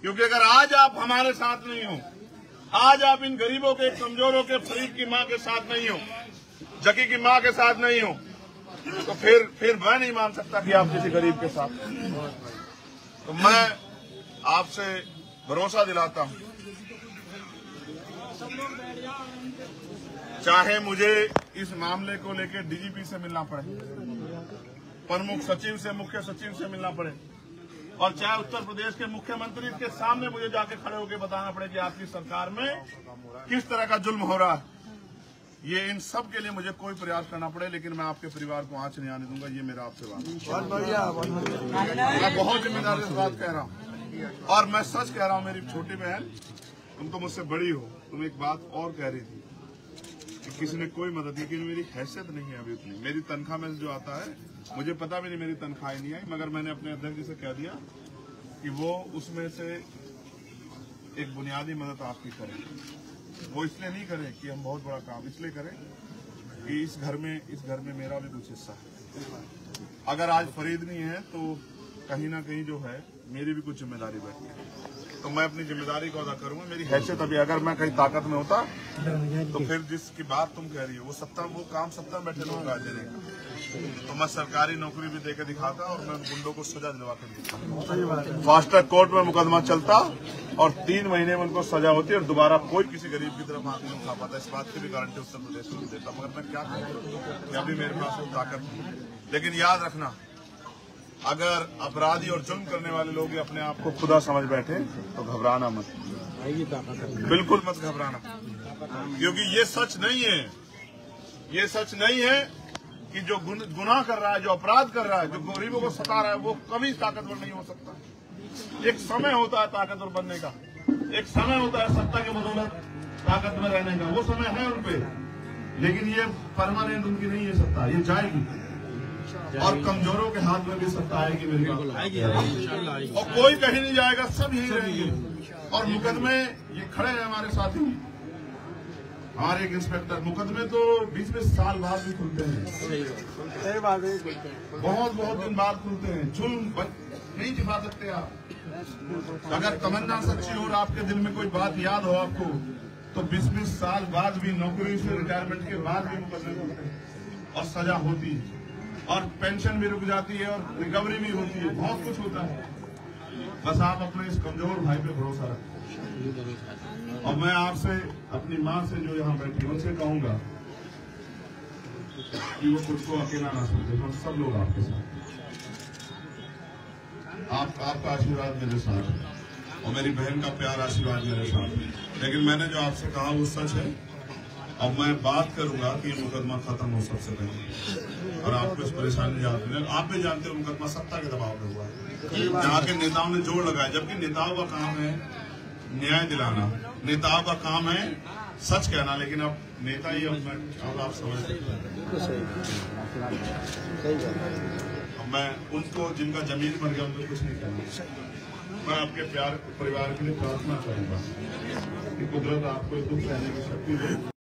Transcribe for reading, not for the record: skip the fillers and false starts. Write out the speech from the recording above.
क्योंकि अगर आज आप हमारे साथ नहीं हो, आज आप इन गरीबों के, कमजोरों के, फरीद की मां के साथ नहीं हो, जकी की मां के साथ नहीं हो, तो फिर मैं नहीं मान सकता कि आप किसी गरीब के साथ। तो मैं आपसे भरोसा दिलाता हूं, चाहे मुझे इस मामले को लेकर डीजीपी से मिलना पड़े, प्रमुख सचिव से, मुख्य सचिव से मिलना पड़े, और चाहे उत्तर प्रदेश के मुख्यमंत्री के सामने मुझे जाके खड़े होकर बताना पड़े कि आपकी सरकार में किस तरह का जुल्म हो रहा है, ये इन सब के लिए मुझे कोई प्रयास करना पड़े, लेकिन मैं आपके परिवार को आंच नहीं आने दूंगा। ये मेरा आपसे वादा है। मैं बहुत जिम्मेदारी से बात कह रहा हूँ, और मैं सच कह रहा हूँ। मेरी छोटी बहन, तुम तो मुझसे बड़ी हो, तुम एक बात और कह रही थी कि किसी ने कोई मदद नहीं की। मेरी हैसियत नहीं है अभी उतनी, मेरी तनख्वाह में जो आता है मुझे पता भी नहीं, मेरी तनख्वाह नहीं आई, मगर मैंने अपने अध्यक्ष जी से कह दिया कि वो उसमें से एक बुनियादी मदद आपकी करें। वो इसलिए नहीं करें कि हम बहुत बड़ा काम, इसलिए करें कि इस घर में मेरा भी कुछ हिस्सा है। अगर आज फरीद नहीं है तो कहीं ना कहीं जो है मेरी भी कुछ जिम्मेदारी बैठी है, तो मैं अपनी जिम्मेदारी को अदा करूंगा। मेरी हैसियत अभी, अगर मैं कहीं ताकत में होता तो फिर जिसकी बात तुम कह रही हो वो काम सत्ता में बैठे लोग दे देंगे, तो मैं सरकारी नौकरी भी देकर दिखाता और मैं उन गुंडों को सजा दिलवा कर देता। फास्ट ट्रैक कोर्ट में मुकदमा चलता और 3 महीने में उनको सजा होती और दोबारा कोई किसी गरीब की तरफ हाथ नहीं उठा पाता। इस बात की भी गारंटी उत्तर प्रदेश को देता, मगर मैं क्या करूँ कि अभी मेरे पास वो ताकत नहीं। लेकिन याद रखना, अगर अपराधी और जुल्म करने वाले लोग अपने आप को खुदा समझ बैठे तो घबराना मत, बिल्कुल मत घबराना, क्योंकि ये सच नहीं है, ये सच नहीं है कि जो गुनाह कर रहा है, जो अपराध कर रहा है, जो गरीबों को सता रहा है, वो कभी ताकतवर नहीं हो सकता। एक समय होता है ताकतवर बनने का, एक समय होता है सत्ता के बदौलत ताकत में रहने का, वो समय है उन पे, लेकिन ये परमानेंट उनकी नहीं है सत्ता, ये जाएगी। और कमजोरों के हाथ में भी सत्ता आएगी, मेरी बात, और कोई कहीं नहीं जाएगा, सब यही रहेंगे। और मुकदमे ये खड़े हैं हमारे साथी, हमारे एक इंस्पेक्टर, मुकदमे तो 20-20 साल बाद भी खुलते हैं, बहुत दिन बाद खुलते हैं। जुल्म नहीं छिपा सकते आप। अगर तमन्ना सच्ची हो और आपके दिल में कोई बात याद हो आपको, तो 20-20 साल बाद भी, नौकरी से रिटायरमेंट के बाद भी मुकदमे खुलते हैं और सजा होती है, और पेंशन भी रुक जाती है, और रिकवरी भी होती है, बहुत कुछ होता है। बस आप अपने इस कमजोर भाई पे भरोसा रखें। और मैं आपसे, अपनी माँ से जो यहाँ बैठी, उनसे कहूंगा कि वो खुद को अकेला ना समझे, हम सब लोग आपके साथ, आपका आशीर्वाद मेरे साथ है, और मेरी बहन का प्यार आशीर्वाद मेरे साथ है। लेकिन मैंने जो आपसे कहा वो सच है, और मैं बात करूंगा कि ये मुकदमा खत्म हो सबसे पहले, और आपको इस परेशानी जानते हैं, आप भी जानते हो मुकदमा सत्ता के दबाव में हुआ है, जहाँ के नेताओं ने जोर लगाया, जबकि नेताओं का काम है न्याय दिलाना, नेताओं का काम है सच कहना, लेकिन अब नेता ही अब आप समझते हैं। मैं उनको, जिनका जमीन बन गया, उनको कुछ नहीं कहना। मैं आपके प्यार परिवार के लिए प्रार्थना करूंगा कि कुदरत आपको दुख सहने की शक्ति दे।